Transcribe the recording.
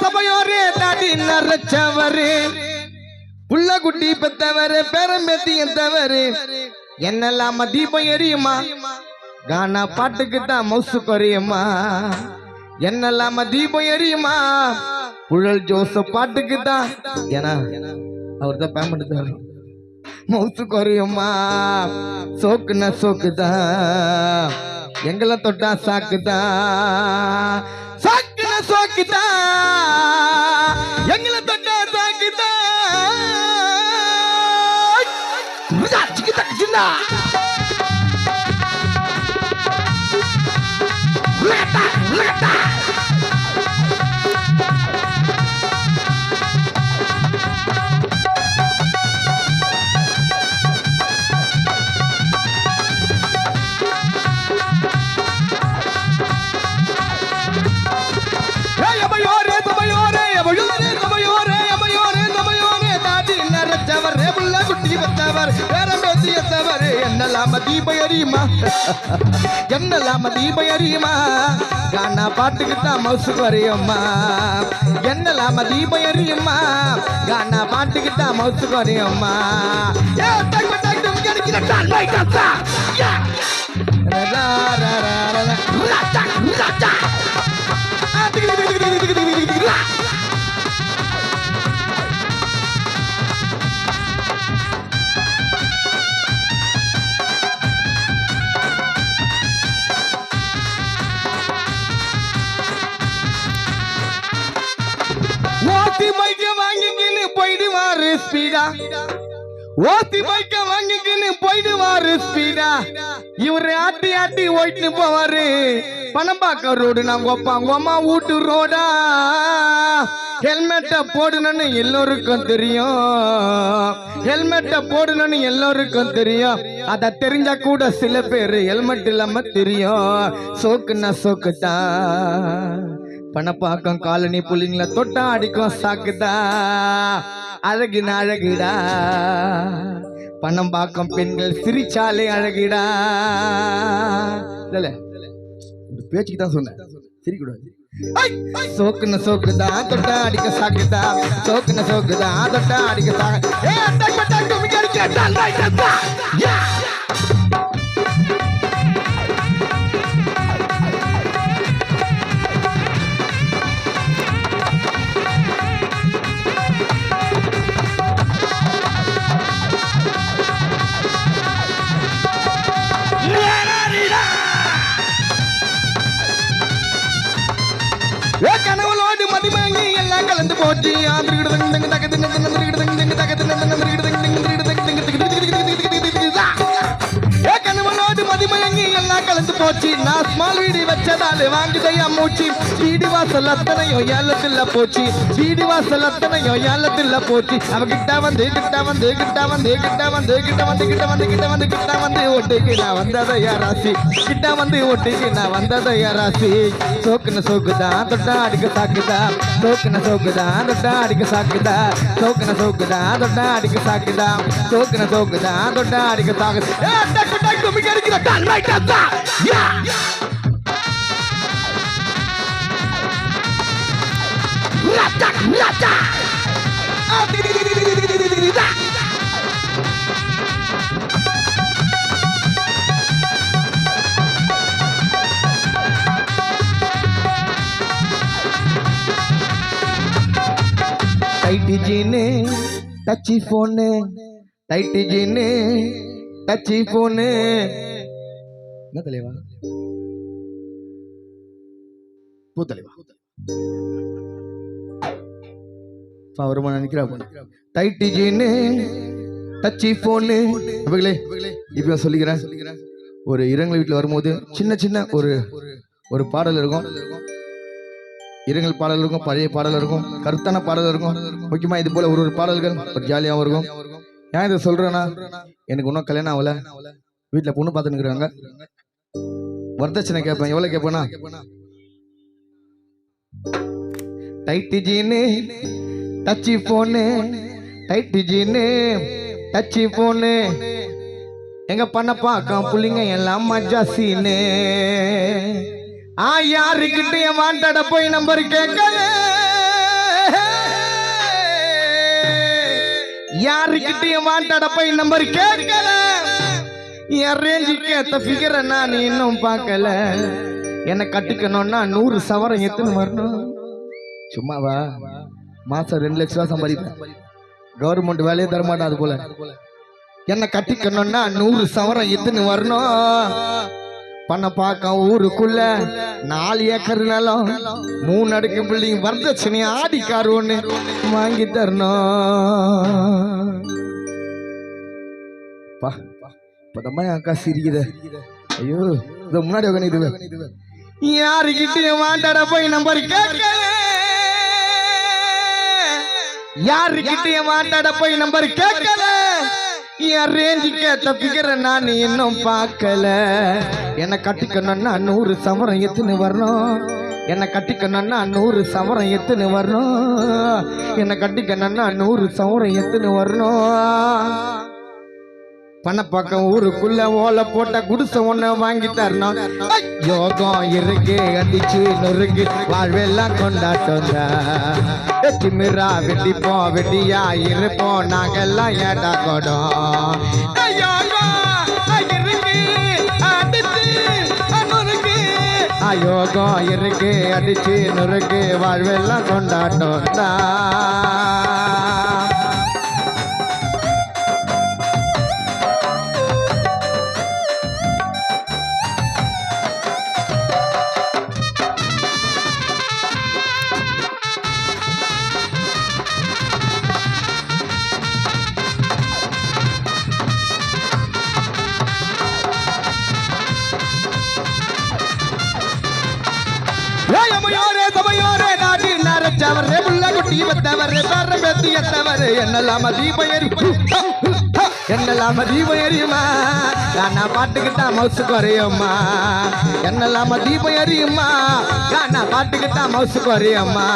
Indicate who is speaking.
Speaker 1: சபையோரே தாடி நரச்சவரு புள்ள குட்டி பெத்தவரு பேரம்பேத்தியும் தவறு என்னெல்லாம தீபம் எரியுமா கானா பாட்டுக்கு தான் மவுசு குறையுமா என்னெல்லாம தீபம் எரியுமா புழல் ஜோச பாட்டுக்கு தான் ஏன்னா அவர் தான் பேமெண்ட் மவுசு குறையுமா சோக்குன சோக்குதான் எங்களை தொட்டா சாக்குதான் சாக்குன சோக்குதான் எங்களை தொட்டா சாக்குதான் என்னெல்லாம தீபம் எரியுமா என்னெல்லாம தீபம் எரியுமா கானா பாட்டுக்கு தான் மவுசு குறையுமா என்னெல்லாம தீபம் எரியுமா கானா பாட்டுக்கு தான் மவுசு குறையுமா ஓத்தி பைக்க வாங்கிக்கின்னு போயிடுவாரு ஸ்பீடா ஓத்தி பைக்க வாங்கிக்கின்னு போயிடுவாரு ஸ்பீடா இவரு ஆட்டி ஆட்டி ஓயிட்டு போவாரு பணம்பாக்க ரோடு நாங்க ஒப்பாங்க அம்மா வீட்டு ரோடா ஹெல்மெட்ட போடணும்னு எல்லோருக்கும் தெரியும் ஹெல்மெட்ட போடணும்னு எல்லோருக்கும் தெரியும் அத தெரிஞ்சா கூட சில பேர் ஹெல்மெட் இல்லாம தெரியும் சோக்குன்னா சோக்குதான் பணப்பாக்கம் காலனி புள்ளிங்கள தொட்டா அடிக்கும் சாக்குதா அழகுனா அழகுடா பணம் பாக்கம் பெண்கள் சிரிச்சாலே அழகுடா இல்ல பேச்சுக்கு தான் சொன்னேன் சிரிக்கூடாது சோக்குன சோக்குதா தொட்டா அடிக்க சாக்குதா சோக்குன சோக்குதா தொட்டா அடிக்க சாக்கு கனவுலோடு மதிமங்கி எல்லாம் கலந்து போச்சு கனவுலோடு மதிமயங்கி எல்லாம் கலந்து போச்சு நான் ஸ்மால் வீடு வச்சதால வாங்குதையா மூச்சு வீடு வாசல் அத்தனையும் ஏலத்தில் போச்சு வீடு வாசல் அத்தனையும் ஏலத்தில் போச்சு அவ கிட்ட வந்து கிட்ட வந்து கிட்ட வந்து கிட்ட வந்து கிட்ட வந்து கிட்ட வந்து கிட்ட வந்து கிட்ட வந்து ஒட்டிக்கு நான் வந்ததையா ராசி கிட்ட வந்து ஒட்டிக்கு நான் வந்ததையா ராசி சோக்குன சோக்குதான் தொட்டா அடிக்க சாக்குதா சோக்குன சோக்குதான் தொட்டா அடிக்க சாக்குதா சோக்குன சோக்குதான் தொட்டா அடிக்க சாக்குதா சோக்குன சோக்குதான் தொட்டா அடிக்க சாக்குதா டைட்டி ஜீனு டச்சி போனு டைட்டி ஜீனு டச்சி போனு என்ன தலைவா பூ தலைவா வருமா நினைக்கிறா டைட்டி ஜீனு டச்சி போனு இப்ப சொல்லிக்கிறேன் ஒரு இரங்கல் வீட்டுல வரும்போது சின்ன சின்ன ஒரு பாடல் இருக்கும் இரங்கல் பாடல் இருக்கும் பழைய பாடல் இருக்கும் கருத்தான பாடல் இருக்கும் முக்கியமா இது போல ஒரு பாடல்கள் ஒரு ஜாலியாகவும் இருக்கும் ஏன் இதை சொல்றேன்னா எனக்கு இன்னும் கல்யாணம் ஆகல வீட்டுல பொண்ணு பார்த்துன்னு இருக்கிறாங்க வரதட்சணை கேட்பேன் எவ்வளவு கேட்பேனா டைட்டி ஜீனு டச்சி போனு டைட்டி ஜீனு டச்சி போனு எங்க பண்ண பாக்கம் புள்ளிங்க எல்லாம் மஜா சீனு யாருக்கிட்ட வாண்டட போய் நம்பர் கேட்கல யாருக்கிட்டையும் வாண்டாட போய் நம்பர் கேட்கல என் ரேஞ்சுக்கு ஏத்த ஃபிகரை நான் இன்னும் பார்க்கல என்ன கட்டிக்கணும்னா 100 சவரம் எத்தனை வரணும் சும்மாவா மாசம் 2 லட்ச ரூபா சம்பாதிப்பேன் கவர்மெண்ட் வேலையே தரமாட்டேன் அது போல என்ன கட்டிக்கணும்னா 100 சவரம் எத்தனை வரணும் பண்ண பார்க்க ஊருக்குள்ள 4 ஏக்கர் நிலம் 3 அடுக்கு பில்டிங் வரதட்சணை ஆடி கார் ஒண்ணு வாங்கி தரணும் இப்பதான் என் அக்கா சிரிக்குது ஐயோ இத முன்னாடி உட்காந்து யாருக்கிட்டையும் வாண்டாட போய் நம்பர் கேட்கல யாருக்கிட்டையும் வாண்டாட போய் நம்பர் கேட்கல என் ரேஞ்சுக்கு ஏத்த ஃபிகரை நான் இன்னும் பார்க்கல என்ன கட்டிக்கணும்னா 100 சவரம் எத்தனை வரணும் என்ன கட்டிக்கணும்னா 100 சவரம் எத்தனை வரணும் என்ன கட்டிக்கணும்னா 100 சவரம் எத்தனை வரணும் பண்ண பக்கம் ஊருக்குள்ள ஓலை போட்ட குடிசை ஒண்ணு வாங்கி தரணும் யோகம் இருக்கு அடிச்சு நொறுக்கு வாழ்வெல்லாம் கொண்டாட்டம் திமிரா வெட்டிப்போம் வெட்டியா இருப்போம் நாங்கெல்லாம் ஏடா கொடும் யோகம் இருக்கு அடிச்சு நொறுக்கு வாழ்வெல்லாம் கொண்டாட்டம் தான் என்னெல்லாம் தீபம் எரியுமா கானா பாட்டுக்கிட்டா மவுசு குறையுமா என்னெல்லாம் தீபம் எரியுமா கானா பாட்டுக்கிட்டா மவுசு குறையுமா